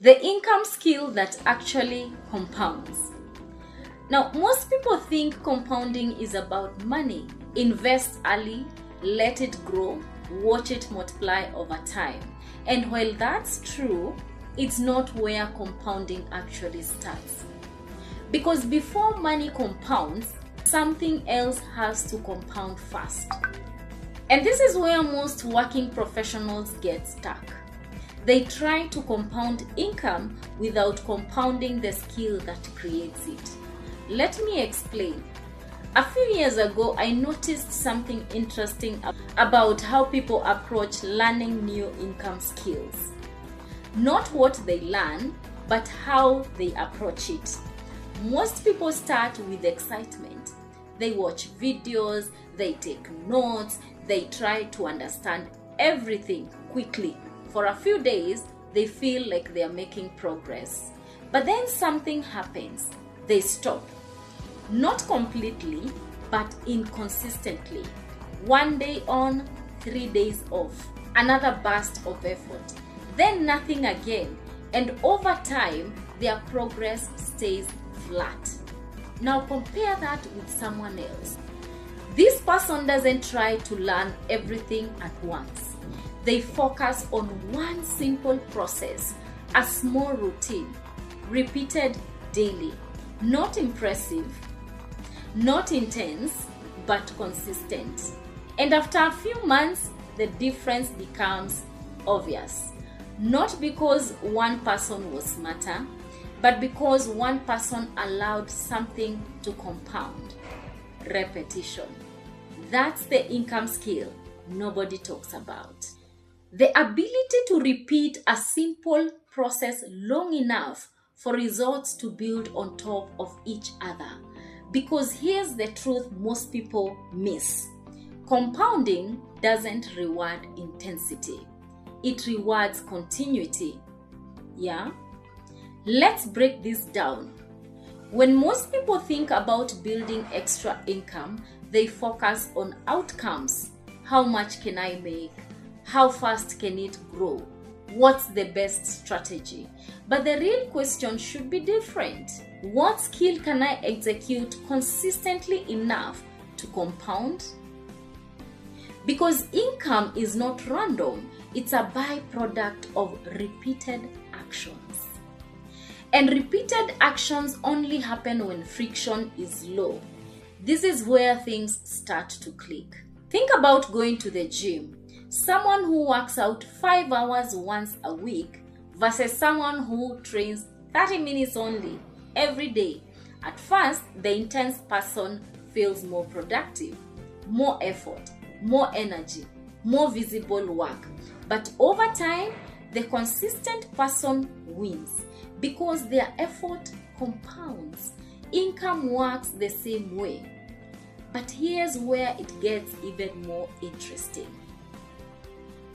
The income skill that actually compounds. Now, most people think compounding is about money. Invest early, let it grow, watch it multiply over time. And while that's true, it's not where compounding actually starts. Because before money compounds, something else has to compound first. And this is where most working professionals get stuck. They try to compound income without compounding the skill that creates it. Let me explain. A few years ago, I noticed something interesting about how people approach learning new income skills. Not what they learn, but how they approach it. Most people start with excitement. They watch videos, they take notes, they try to understand everything quickly. For a few days, they feel like they are making progress. But then something happens. They stop. Not completely, but inconsistently. 1 day on, 3 days off. Another burst of effort. Then nothing again. And over time, their progress stays flat. Now compare that with someone else. This person doesn't try to learn everything at once. They focus on one simple process, a small routine, repeated daily. Not impressive, not intense, but consistent. And after a few months, the difference becomes obvious. Not because one person was smarter, but because one person allowed something to compound. Repetition. That's the income skill nobody talks about. The ability to repeat a simple process long enough for results to build on top of each other. Because here's the truth most people miss. Compounding doesn't reward intensity. It rewards continuity. Yeah? Let's break this down. When most people think about building extra income, they focus on outcomes. How much can I make? How fast can it grow? What's the best strategy? But the real question should be different. What skill can I execute consistently enough to compound? Because income is not random, it's a byproduct of repeated actions. And repeated actions only happen when friction is low. This is where things start to click. Think about going to the gym. Someone who works out 5 hours once a week versus someone who trains 30 minutes only every day. At first, the intense person feels more productive, more effort, more energy, more visible work. But over time, the consistent person wins because their effort compounds. Income works the same way. But here's where it gets even more interesting.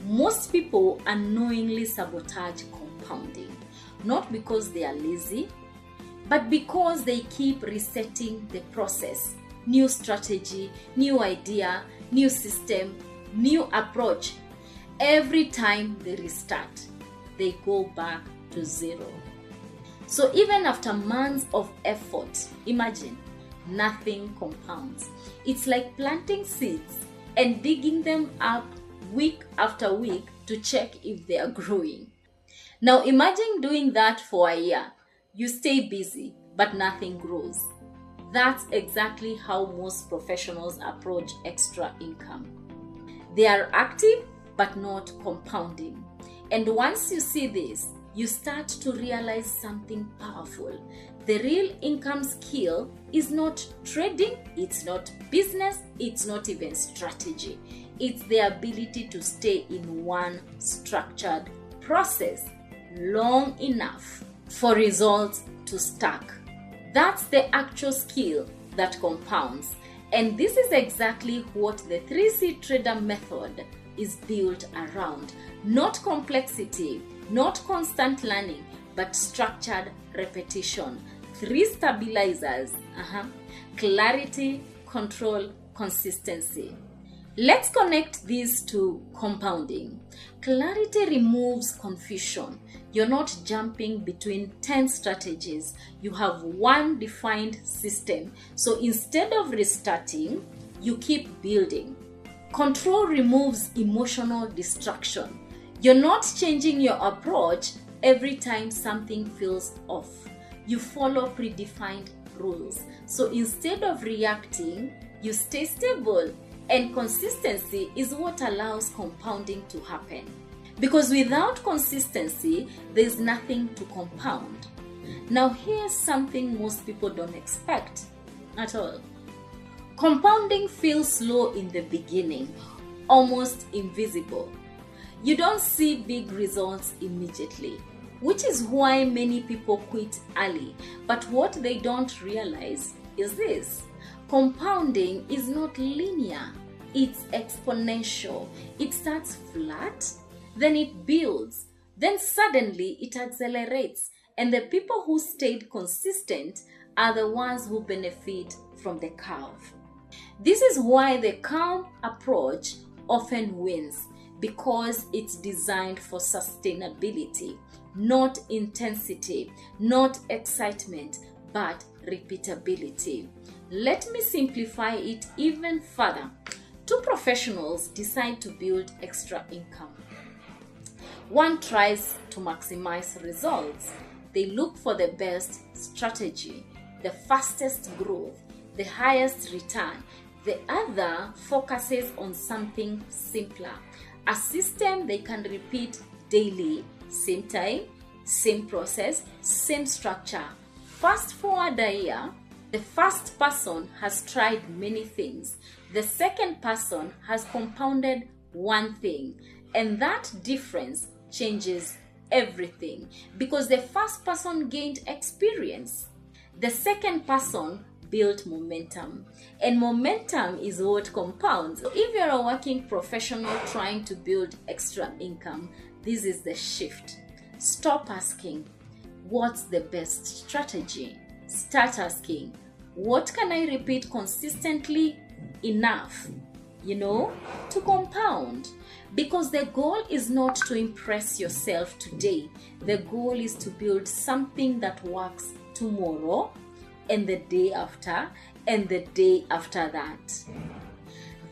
Most people unknowingly sabotage compounding, not because they are lazy, but because they keep resetting the process. New strategy, new idea, new system, new approach. Every time they restart, they go back to zero. So even after months of effort, imagine, nothing compounds. It's like planting seeds and digging them up week after week to check if they are growing. Now imagine doing that for a year. You stay busy, but nothing grows. That's exactly how most professionals approach extra income. They are active, but not compounding. And once you see this, you start to realize something powerful. The real income skill is not trading, it's not business, it's not even strategy. It's the ability to stay in one structured process long enough for results to stack. That's the actual skill that compounds. And this is exactly what the 3C Trader method is built around. Not complexity, not constant learning, but structured repetition. 3 stabilizers: clarity, control, consistency. Let's connect these to compounding. Clarity removes confusion. You're not jumping between 10 strategies. You have one defined system. So instead of restarting, you keep building. Control removes emotional distraction. You're not changing your approach every time something feels off. You follow predefined rules. So instead of reacting, you stay stable. And consistency is what allows compounding to happen. Because without consistency, there's nothing to compound. Now here's something most people don't expect at all. Compounding feels slow in the beginning, almost invisible. You don't see big results immediately, which is why many people quit early. But what they don't realize is this: compounding is not linear, it's exponential. It starts flat, then it builds, then suddenly it accelerates. And the people who stayed consistent are the ones who benefit from the curve. This is why the calm approach often wins, because it's designed for sustainability, not intensity, not excitement, but repeatability. Let me simplify it even further. Two professionals decide to build extra income. One tries to maximize results. They look for the best strategy, the fastest growth, the highest return. The other focuses on something simpler, a system they can repeat daily, same time, same process, same structure. Fast forward a year, the first person has tried many things. The second person has compounded one thing, and that difference changes everything, because the first person gained experience. The second person built momentum, and momentum is what compounds. So if you're a working professional trying to build extra income, this is the shift. Stop asking, what's the best strategy? Start asking, what can I repeat consistently enough, to compound? Because the goal is not to impress yourself today. The goal is to build something that works tomorrow, and the day after, and the day after that.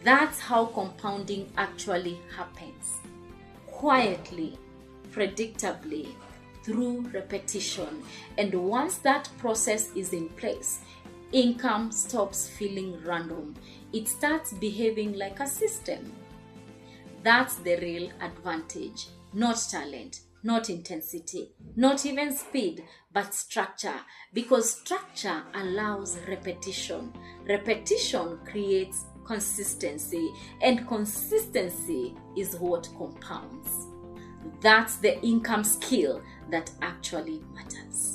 That's how compounding actually happens. Quietly, predictably, through repetition. And once that process is in place, income stops feeling random. It starts behaving like a system. That's the real advantage. Not talent, not intensity, not even speed, but structure. Because structure allows repetition. Repetition creates consistency, and consistency is what compounds. That's the income skill that actually matters.